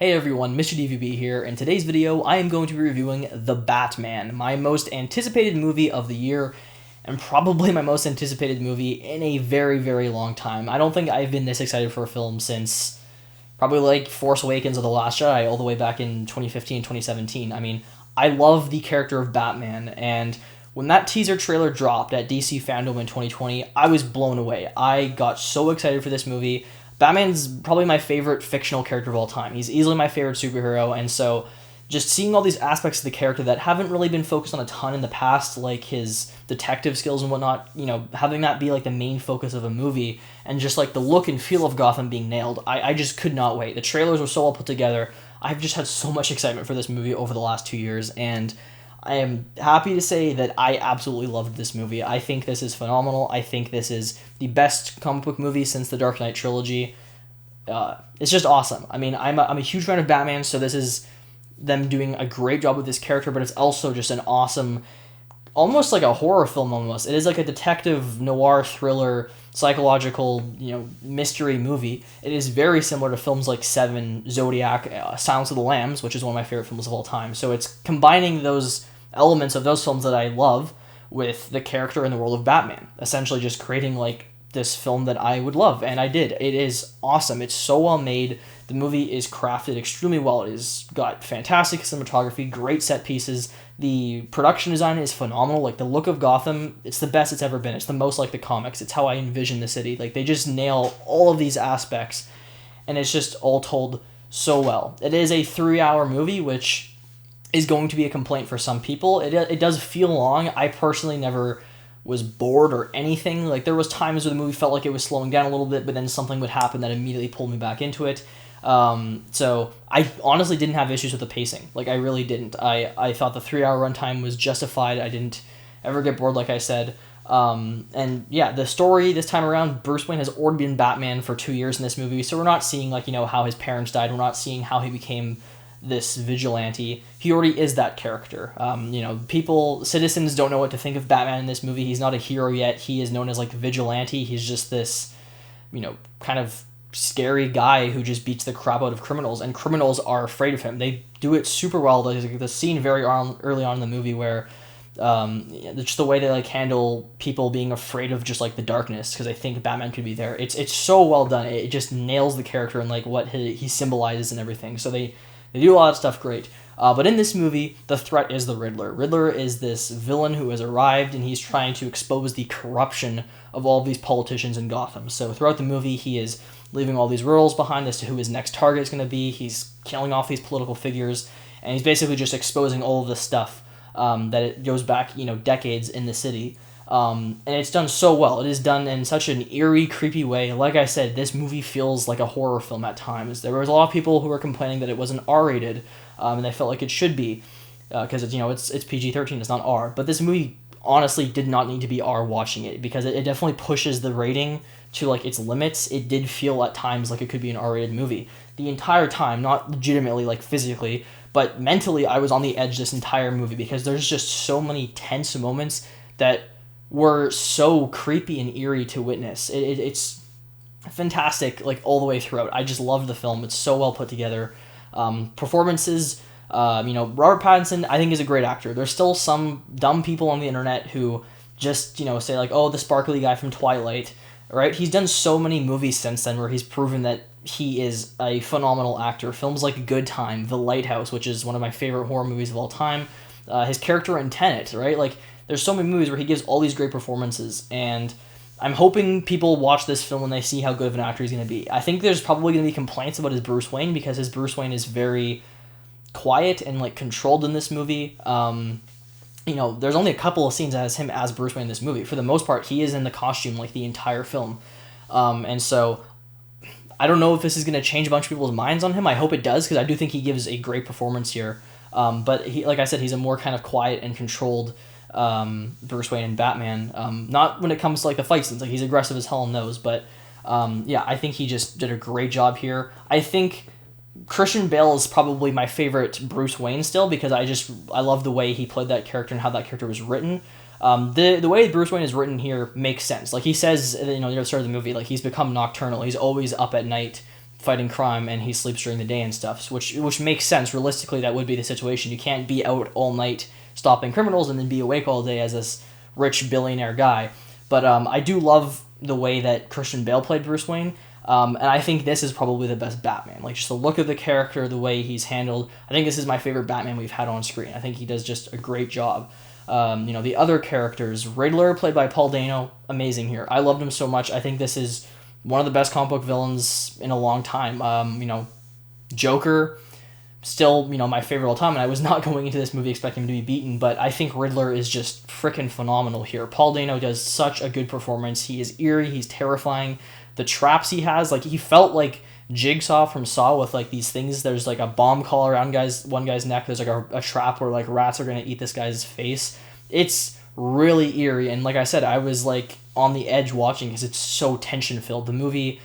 Hey everyone, Mr. DVB here. In today's video, I am going to be reviewing The Batman, my most anticipated movie of the year, and probably my most anticipated movie in a very, very long time. I don't think I've been this excited for a film since probably like Force Awakens or The Last Jedi, all the way back in 2015, 2017. I mean, I love the character of Batman, and when that teaser trailer dropped at DC Fandom in 2020, I was blown away. I got so excited for this movie. Batman's probably my favorite fictional character of all time. He's easily my favorite superhero, and so just seeing all these aspects of the character that haven't really been focused on a ton in the past, like his detective skills and whatnot, having that be like the main focus of a movie, and just like the look and feel of Gotham being nailed, I just could not wait. The trailers were so well put together. I've just had so much excitement for this movie over the last 2 years, and I am happy to say that I absolutely loved this movie. I think this is phenomenal. I think this is the best comic book movie since the Dark Knight trilogy. It's just awesome. I mean, I'm a huge fan of Batman, so this is them doing a great job with this character, but it's also just an awesome, almost like a horror film almost. It is like a detective noir thriller, psychological, mystery movie. It is very similar to films like Seven, Zodiac, Silence of the Lambs, which is one of my favorite films of all time. So it's combining those elements of those films that I love with the character in the world of Batman, essentially just creating like this film that I would love, and I did. It is awesome. It's so well made. The movie is crafted extremely well. It has got fantastic cinematography, great set pieces. The production design is phenomenal. Like the look of Gotham, it's the best it's ever been. It's the most like the comics. It's how I envision the city. Like they just nail all of these aspects, and it's just all told so well. It is a 3-hour movie, which is going to be a complaint for some people. It does feel long. I personally never was bored or anything. Like there was times where the movie felt like it was slowing down a little bit, but then something would happen that immediately pulled me back into it. So I honestly didn't have issues with the pacing. Like I really didn't. I thought the 3-hour runtime was justified. I didn't ever get bored, like I said. And yeah, the story this time around, Bruce Wayne has already been Batman for 2 years in this movie, so we're not seeing like, how his parents died. We're not seeing how he became this vigilante. He already is that character. Citizens don't know what to think of Batman in this movie. He's not a hero yet. He is known as like vigilante. He's just this, kind of scary guy who just beats the crap out of criminals, and criminals are afraid of him. They do it super well. There's like the scene early on in the movie where just the way they like handle people being afraid of just like the darkness because they think Batman could be there. It's so well done. It just nails the character and like what he symbolizes and everything. So they do a lot of stuff great. But in this movie, the threat is the Riddler. Riddler is this villain who has arrived, and he's trying to expose the corruption of all of these politicians in Gotham. So throughout the movie, he is leaving all these riddles behind as to who his next target is going to be. He's killing off these political figures, and he's basically just exposing all of this stuff that it goes back, decades in the city. And it's done so well. It is done in such an eerie, creepy way. Like I said, this movie feels like a horror film at times. There was a lot of people who were complaining that it wasn't R-rated, and they felt like it should be, because it's PG-13, it's not R. But this movie honestly did not need to be R watching it, because it definitely pushes the rating to like its limits. It did feel at times like it could be an R-rated movie. The entire time, not legitimately like physically, but mentally I was on the edge this entire movie, because there's just so many tense moments that were so creepy and eerie to witness. It's fantastic, like all the way throughout. I just loved the film. It's so well put together. Performances, Robert Pattinson, I think, is a great actor. There's still some dumb people on the internet who just, say like, oh, the sparkly guy from Twilight, right? He's done so many movies since then where he's proven that he is a phenomenal actor. Films like Good Time, The Lighthouse, which is one of my favorite horror movies of all time. His character in Tenet, right? Like, there's so many movies where he gives all these great performances, and I'm hoping people watch this film and they see how good of an actor he's going to be. I think there's probably going to be complaints about his Bruce Wayne, because his Bruce Wayne is very quiet and like controlled in this movie. There's only a couple of scenes that has him as Bruce Wayne in this movie. For the most part, he is in the costume like the entire film. And so I don't know if this is going to change a bunch of people's minds on him. I hope it does, because I do think he gives a great performance here. But he, like I said, he's a more kind of quiet and controlled Bruce Wayne and Batman. Not when it comes to like the fight scenes. Like he's aggressive as hell in those. But I think he just did a great job here. I think Christian Bale is probably my favorite Bruce Wayne still, because I love the way he played that character and how that character was written. The way Bruce Wayne is written here makes sense. Like he says, at the start of the movie, like he's become nocturnal. He's always up at night fighting crime and he sleeps during the day and stuff, which makes sense. Realistically, that would be the situation. You can't be out all night stopping criminals and then be awake all day as this rich billionaire guy. But I do love the way that Christian Bale played Bruce Wayne. And I think this is probably the best Batman. Like, just the look of the character, the way he's handled. I think this is my favorite Batman we've had on screen. I think he does just a great job. The other characters, Riddler, played by Paul Dano, amazing here. I loved him so much. I think this is one of the best comic book villains in a long time. Joker, still, my favorite all time, and I was not going into this movie expecting him to be beaten, but I think Riddler is just freaking phenomenal here. Paul Dano does such a good performance. He is eerie, he's terrifying. The traps he has, like, he felt like Jigsaw from Saw with, like, these things. There's, like, a bomb collar around one guy's neck. There's, like, a trap where, like, rats are going to eat this guy's face. It's really eerie, and like I said, I was, like, on the edge watching because it's so tension-filled. The movie,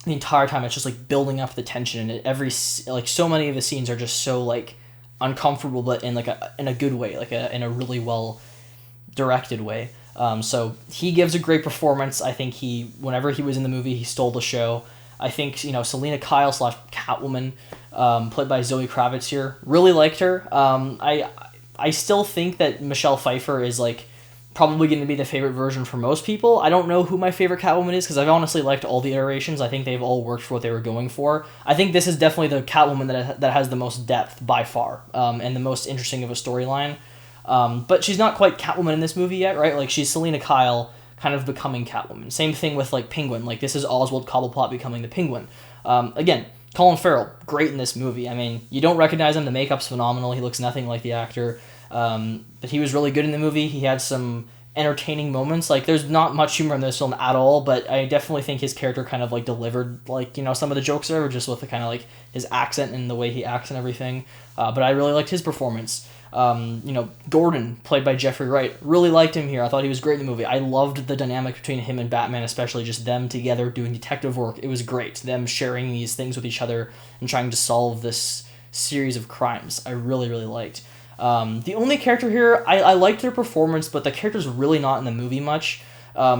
the entire time, it's just, like, building up the tension, and so many of the scenes are just so, like, uncomfortable, but in, like, in a good way, like, in a really well-directed way. So he gives a great performance. I think whenever he was in the movie, he stole the show. I think, Selina Kyle / Catwoman, played by Zoe Kravitz here, really liked her. I still think that Michelle Pfeiffer is, like, probably going to be the favorite version for most people. I don't know who my favorite Catwoman is, because I've honestly liked all the iterations. I think they've all worked for what they were going for. I think this is definitely the Catwoman that has the most depth by far, and the most interesting of a storyline. But she's not quite Catwoman in this movie yet, right? Like, she's Selina Kyle kind of becoming Catwoman. Same thing with, like, Penguin. Like, this is Oswald Cobblepot becoming the Penguin. Again, Colin Farrell, great in this movie. I mean, you don't recognize him. The makeup's phenomenal. He looks nothing like the actor. But he was really good in the movie. He had some entertaining moments. Like, there's not much humor in this film at all, but I definitely think his character kind of, like, delivered, like, some of the jokes there, just with the kind of, like, his accent and the way he acts and everything. But I really liked his performance. Gordon, played by Jeffrey Wright, really liked him here. I thought he was great in the movie. I loved the dynamic between him and Batman, especially just them together doing detective work. It was great. Them sharing these things with each other and trying to solve this series of crimes. I really, really liked. The only character here, I liked their performance, but the character's really not in the movie much,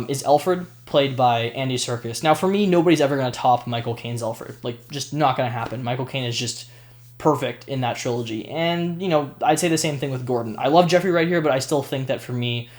is Alfred, played by Andy Serkis. Now, for me, nobody's ever going to top Michael Caine's Alfred. Like, just not going to happen. Michael Caine is just perfect in that trilogy. And, I'd say the same thing with Gordon. I love Jeffrey Wright here, but I still think that for me,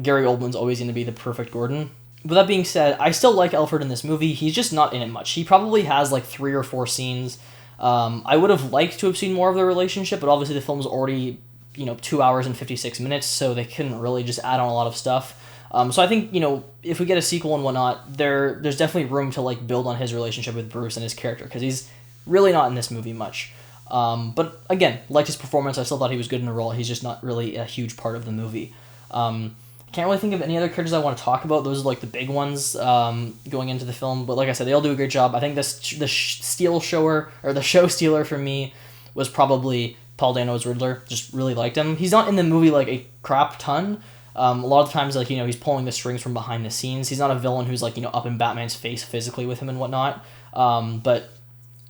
Gary Oldman's always going to be the perfect Gordon. With that being said, I still like Alfred in this movie. He's just not in it much. He probably has, like, 3 or 4 scenes. I would have liked to have seen more of their relationship, but obviously the film's already, 2 hours and 56 minutes, so they couldn't really just add on a lot of stuff. So I think, if we get a sequel and whatnot, there's definitely room to, like, build on his relationship with Bruce and his character, because he's really not in this movie much. But again, liked his performance. I still thought he was good in the role. He's just not really a huge part of the movie. Can't really think of any other characters I want to talk about. Those are, like, the big ones going into the film. But like I said, they all do a great job. I think the show stealer for me was probably Paul Dano's Riddler. Just really liked him. He's not in the movie, like, a crap ton. A lot of times, like, he's pulling the strings from behind the scenes. He's not a villain who's, like, up in Batman's face physically with him and whatnot. But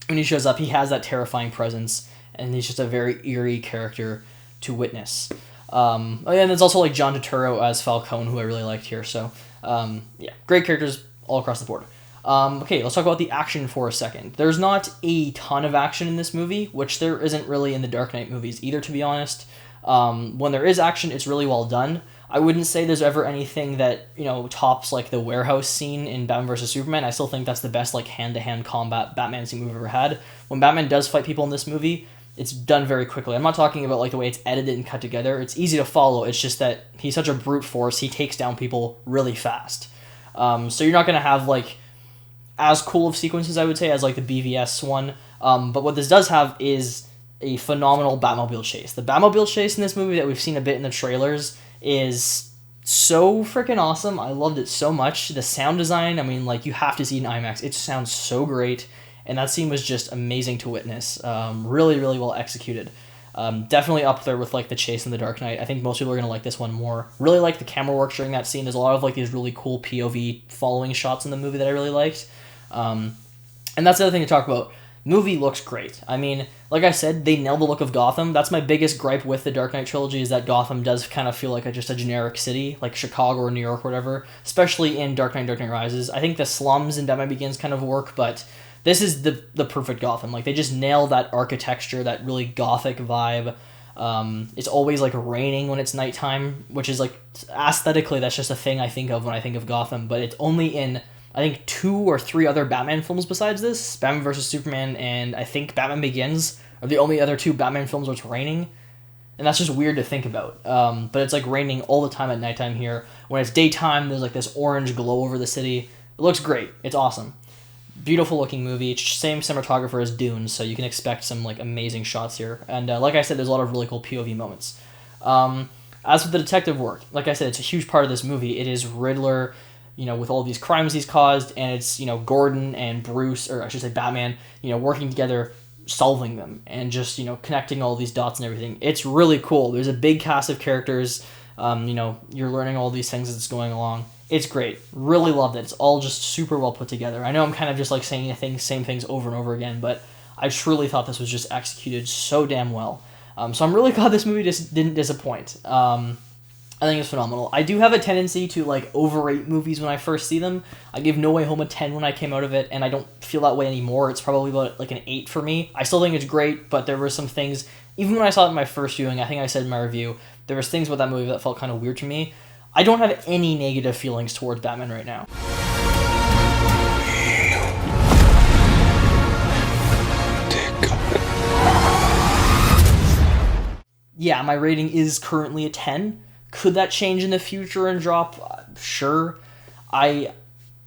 when he shows up, he has that terrifying presence, and he's just a very eerie character to witness. And there's also, like, John Turturro as Falcone, who I really liked here. So, great characters all across the board. Okay, let's talk about the action for a second. There's not a ton of action in this movie, which there isn't really in the Dark Knight movies either, to be honest. When there is action, it's really well done. I wouldn't say there's ever anything that, tops, like, the warehouse scene in Batman vs. Superman. I still think that's the best, like, hand-to-hand combat Batman scene we've ever had. When Batman does fight people in this movie, it's done very quickly. I'm not talking about, like, the way it's edited and cut together. It's easy to follow. It's just that he's such a brute force. He takes down people really fast. So you're not going to have, like, as cool of sequences, I would say, as, like, the BVS one. But what this does have is a phenomenal Batmobile chase. The Batmobile chase in this movie that we've seen a bit in the trailers is so freaking awesome. I loved it so much. The sound design, I mean, like, you have to see it in IMAX. It sounds so great, and that scene was just amazing to witness. Really, really well executed. Definitely up there with, like, the chase in The Dark Knight. I think most people are going to like this one more. Really like the camera work during that scene. There's a lot of, like, these really cool POV following shots in the movie that I really liked. And that's the other thing to talk about. Movie looks great. I mean, like I said, they nailed the look of Gotham. That's my biggest gripe with the Dark Knight trilogy, is that Gotham does kind of feel like just a generic city, like Chicago or New York or whatever, especially in Dark Knight Rises. I think the slums in Batman Begins kind of work, but this is the perfect Gotham. Like, they just nail that architecture, that really gothic vibe. It's always like raining when it's nighttime, which is like aesthetically, that's just a thing I think of when I think of Gotham. But it's only in, I think, 2 or 3 other Batman films besides this. Batman vs Superman and I think Batman Begins are the only other 2 Batman films where it's raining. And that's just weird to think about. But it's like raining all the time at nighttime here. When it's daytime, there's like this orange glow over the city. It looks great. It's awesome. Beautiful looking movie. Same cinematographer as Dune, so you can expect some like amazing shots here. And like I said, there's a lot of really cool POV moments. As for the detective work, like I said, it's a huge part of this movie. It is Riddler, with all these crimes he's caused, and it's, Gordon and Bruce, or I should say Batman, working together, solving them, and just, connecting all these dots and everything. It's really cool. There's a big cast of characters. You're learning all these things as it's going along. It's great. Really loved it. It's all just super well put together. I know I'm kind of just like saying same things over and over again, but I truly thought this was just executed so damn well. So I'm really glad this movie just didn't disappoint. I think it's phenomenal. I do have a tendency to like overrate movies when I first see them. I give No Way Home a 10 when I came out of it, and I don't feel that way anymore. It's probably about like an 8 for me. I still think it's great, but there were some things, even when I saw it in my first viewing, I think I said in my review, there was things about that movie that felt kind of weird to me. I don't have any negative feelings towards Batman right now. Yeah, my rating is currently a 10. Could that change in the future and drop? Sure. I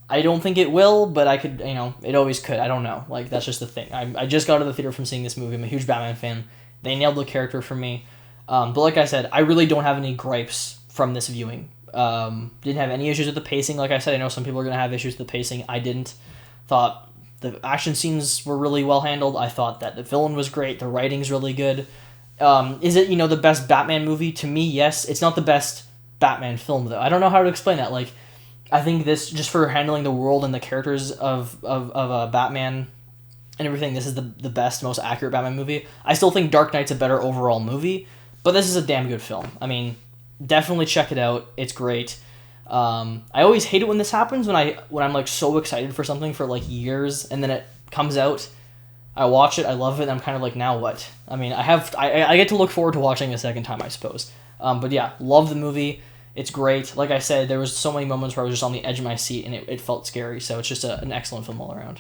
don't think it will, but I could, it always could. I don't know. Like, that's just the thing. I just got out of the theater from seeing this movie. I'm a huge Batman fan. They nailed the character for me. But like I said, I really don't have any gripes from this viewing. Didn't have any issues with the pacing. Like I said, I know some people are going to have issues with the pacing. I didn't. Thought the action scenes were really well handled. I thought that the villain was great. The writing's really good. Is it, the best Batman movie? To me, yes. It's not the best Batman film, though. I don't know how to explain that. Like, I think this, just for handling the world and the characters of Batman and everything, this is the best, most accurate Batman movie. I still think Dark Knight's a better overall movie, but this is a damn good film. I mean, definitely check it out. It's great. I always hate it when this happens, when I'm like so excited for something for like years, and then it comes out, I watch it, I love it, and I'm kind of like, now what? I mean, I get to look forward to watching it a second time, I suppose. But yeah, love the movie. It's great. Like I said, there was so many moments where I was just on the edge of my seat, and it felt scary, so it's just an excellent film all around.